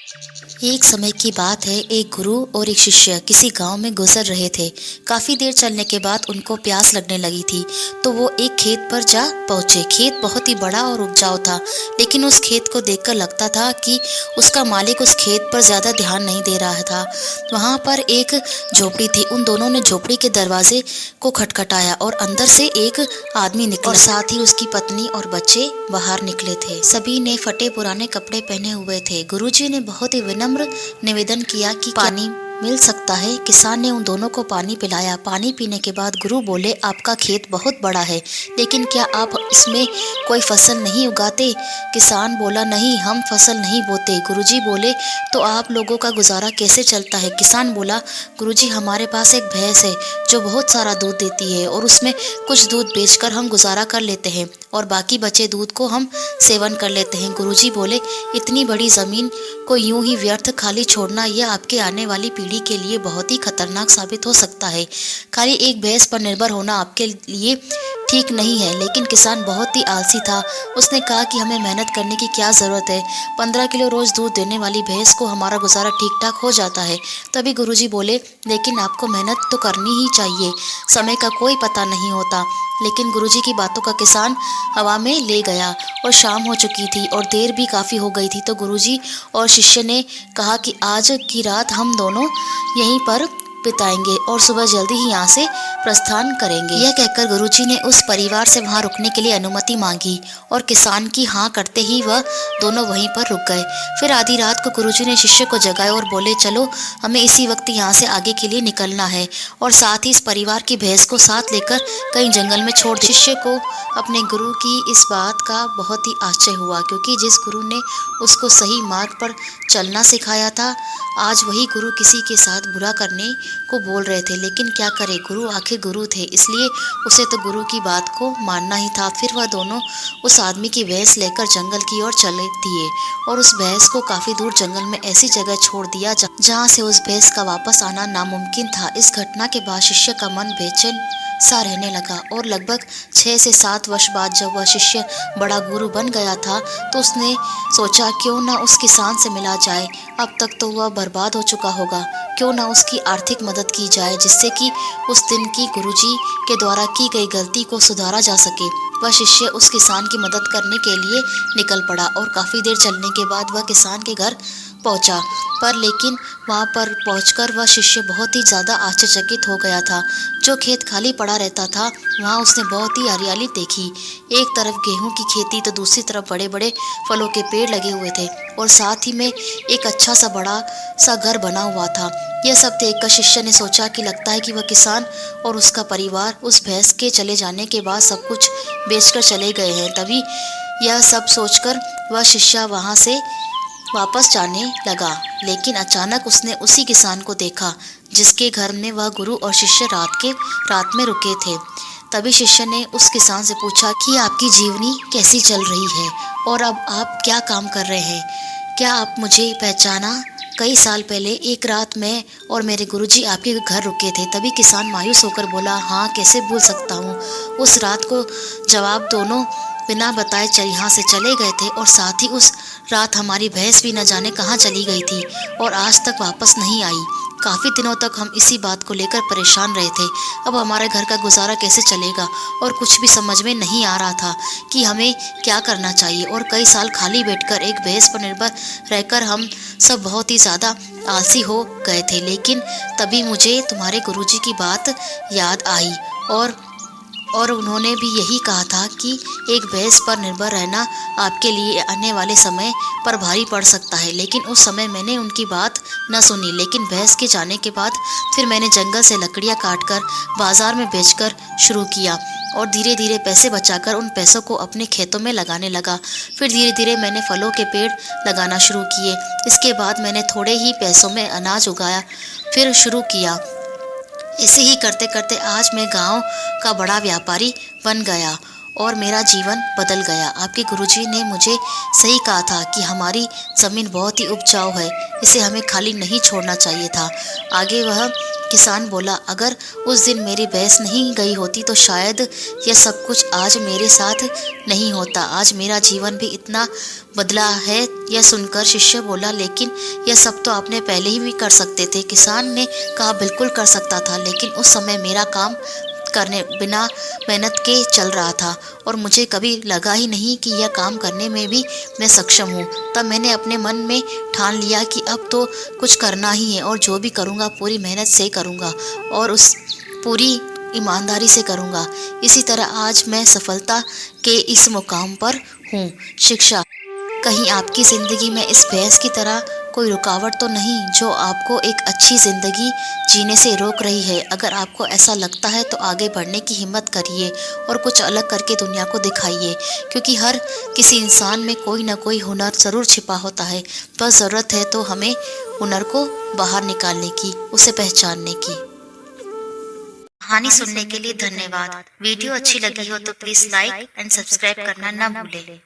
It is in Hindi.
एक समय की बात है, एक गुरु और एक शिष्य किसी गांव में गुजर रहे थे। काफी देर चलने के बाद उनको प्यास लगने लगी थी, तो वो एक खेत पर जा पहुंचे। खेत बहुत ही बड़ा और उपजाऊ था, लेकिन उस खेत को देखकर लगता था कि उसका मालिक उस खेत पर ज्यादा ध्यान नहीं दे रहा था। वहां पर एक झोपड़ी थी। उन दोनों ने झोपड़ी के दरवाजे को खटखटाया और अंदर से एक आदमी निकला और साथ ही उसकी पत्नी और बच्चे बाहर निकले थे। सभी ने फटे पुराने कपड़े पहने हुए थे। गुरुजी ने बहुत ही विनम्र निवेदन किया कि पानी मिल सकता है। किसान ने उन दोनों को पानी पिलाया। पानी पीने के बाद गुरु बोले, आपका खेत बहुत बड़ा है, लेकिन क्या आप इसमें कोई फसल नहीं उगाते? किसान बोला, नहीं, हम फसल नहीं बोते। गुरुजी बोले, तो आप लोगों का गुजारा कैसे चलता है? किसान बोला, गुरुजी, हमारे पास एक भैंस है जो बहुत सारा दूध देती है और उसमें कुछ दूध बेचकर हम गुजारा कर लेते हैं और बाकी बचे दूध को हम सेवन कर लेते हैं। गुरुजी बोले, इतनी बड़ी जमीन को यूं ही व्यर्थ खाली छोड़ना यह आपके आने वाली पीढ़ी के लिए बहुत ही खतरनाक साबित हो सकता है। खाली एक भैंस पर निर्भर होना आपके लिए ठीक नहीं है। लेकिन किसान बहुत ही आलसी था। उसने कहा कि हमें मेहनत करने की क्या जरूरत है? 15 किलो रोज दूध देने वाली भैंस को हमारा गुजारा ठीक ठाक हो जाता है। तभी गुरुजी बोले, लेकिन आपको मेहनत तो करनी ही चाहिए, समय का कोई पता नहीं होता। लेकिन गुरुजी की बातों का किसान हवा में ले गया और शाम हो चुकी थी और देर भी काफी हो गई थी। तो गुरुजी और शिष्य ने कहा कि आज की रात हम दोनों यहीं पर बिताएंगे और सुबह जल्दी ही यहाँ से प्रस्थान करेंगे। यह कहकर गुरुजी ने उस परिवार से वहाँ रुकने के लिए अनुमति मांगी और किसान की हाँ करते ही वह दोनों वहीं पर रुक गए। फिर आधी रात को गुरुजी ने शिष्य को जगाया और बोले, चलो हमें इसी वक्त यहाँ से आगे के लिए निकलना है और साथ ही इस परिवार की भैंस को साथ लेकर कहीं जंगल में छोड़ दे। शिष्य को अपने गुरु की इस बात का बहुत ही आश्चर्य हुआ, क्योंकि जिस गुरु ने उसको सही मार्ग पर चलना सिखाया था, आज वही गुरु किसी के साथ बुरा करने को बोल रहे थे। लेकिन क्या करे, गुरु आखिर गुरु थे, इसलिए उसे तो गुरु की बात को मानना ही था। फिर वह दोनों उस आदमी की भैंस लेकर जंगल की ओर चले दिए और उस भैंस को काफी दूर जंगल में ऐसी जगह छोड़ दिया जहाँ से उस भैंस का वापस आना नामुमकिन था। इस घटना के बाद शिष्य का मन बेचैन सा रहने लगा और लगभग 6 से 7 वर्ष बाद जब वह शिष्य बड़ा गुरु बन गया था, तो उसने सोचा, क्यों ना उस किसान से मिला जाए। अब तक तो वह बर्बाद हो चुका होगा, क्यों ना उसकी आर्थिक मदद की जाए, जिससे कि उस दिन की गुरुजी के द्वारा की गई गलती को सुधारा जा सके। वह शिष्य उस किसान की मदद करने के लिए निकल पड़ा और काफी देर चलने के बाद वह किसान के घर पहुंचा। पर लेकिन वहां पर पहुंचकर वह शिष्य बहुत ही ज्यादा आश्चर्यचकित हो गया था। जो खेत खाली पड़ा रहता था, वहां उसने बहुत ही हरियाली देखी। एक तरफ गेहूं की खेती तो दूसरी तरफ बड़े बड़े फलों के पेड़ लगे हुए थे और साथ ही में एक अच्छा सा बड़ा सा घर बना हुआ था। यह सब देखकर शिष्य ने सोचा कि लगता है कि वह किसान और उसका परिवार उस भैंस के चले जाने के बाद सब कुछ बेचकर चले गए हैं। तभी यह सब सोचकर वह शिष्य वहां से वापस जाने लगा, लेकिन अचानक उसने उसी किसान को देखा जिसके घर में वह गुरु और शिष्य रात में रुके थे। तभी शिष्य ने उस किसान से पूछा कि आपकी जीवनी कैसी चल रही है और अब आप क्या काम कर रहे हैं? क्या आप मुझे पहचाना? कई साल पहले एक रात मैं और मेरे गुरुजी आपके घर रुके थे। तभी किसान मायूस होकर बोला, हाँ, कैसे भूल सकता हूँ। उस रात को जवाब दोनों बिना बताए यहाँ से चले गए थे और साथ ही उस रात हमारी भैंस भी न जाने कहाँ चली गई थी और आज तक वापस नहीं आई। काफी दिनों तक हम इसी बात को लेकर परेशान रहे थे। अब हमारे घर का गुजारा कैसे चलेगा और कुछ भी समझ में नहीं आ रहा था कि हमें क्या करना चाहिए। और कई साल खाली बैठकर एक भैंस पर निर्भर रहकर हम सब बहुत ही ज्यादा आलसी हो गए थे। लेकिन तभी मुझे तुम्हारे गुरुजी की बात याद आई और उन्होंने भी यही कहा था कि एक भैंस पर निर्भर रहना आपके लिए आने वाले समय पर भारी पड़ सकता है। लेकिन उस समय मैंने उनकी बात न सुनी। लेकिन भैंस के जाने के बाद फिर मैंने जंगल से लकड़ियां काटकर बाजार में बेचकर शुरू किया और धीरे धीरे पैसे बचाकर उन पैसों को अपने खेतों में लगाने लगा। फिर धीरे धीरे मैंने फलों के पेड़ लगाना शुरू किए। इसके बाद मैंने थोड़े ही पैसों में अनाज उगाया फिर शुरू किया। ऐसे ही करते करते आज मैं गांव का बड़ा व्यापारी बन गया और मेरा जीवन बदल गया। आपके गुरुजी ने मुझे सही कहा था कि हमारी ज़मीन बहुत ही उपजाऊ है, इसे हमें खाली नहीं छोड़ना चाहिए था। आगे वह किसान बोला, अगर उस दिन मेरी भैंस नहीं गई होती तो शायद यह सब कुछ आज मेरे साथ नहीं होता। आज मेरा जीवन भी इतना बदला है। यह सुनकर शिष्य बोला, लेकिन यह सब तो आपने पहले ही भी कर सकते थे। किसान ने कहा, बिल्कुल कर सकता था, लेकिन उस समय मेरा काम करने बिना मेहनत के चल रहा था और मुझे कभी लगा ही नहीं कि यह काम करने में भी मैं सक्षम हूँ। तब मैंने अपने मन में ठान लिया कि अब तो कुछ करना ही है और जो भी करूँगा पूरी मेहनत से करूँगा और उस पूरी ईमानदारी से करूँगा। इसी तरह आज मैं सफलता के इस मुकाम पर हूँ। शिक्षा, कहीं आपकी ज़िंदगी में इस भैंस की तरह कोई रुकावट तो नहीं जो आपको एक अच्छी ज़िंदगी जीने से रोक रही है। अगर आपको ऐसा लगता है तो आगे बढ़ने की हिम्मत करिए और कुछ अलग करके दुनिया को दिखाइए, क्योंकि हर किसी इंसान में कोई ना कोई हुनर ज़रूर छिपा होता है। बस ज़रूरत है तो हमें हुनर को बाहर निकालने की, उसे पहचानने की। कहानी सुनने के लिए धन्यवाद। वीडियो अच्छी लगी हो तो प्लीज़ लाइक एंड सब्सक्राइब करना ना भूलें।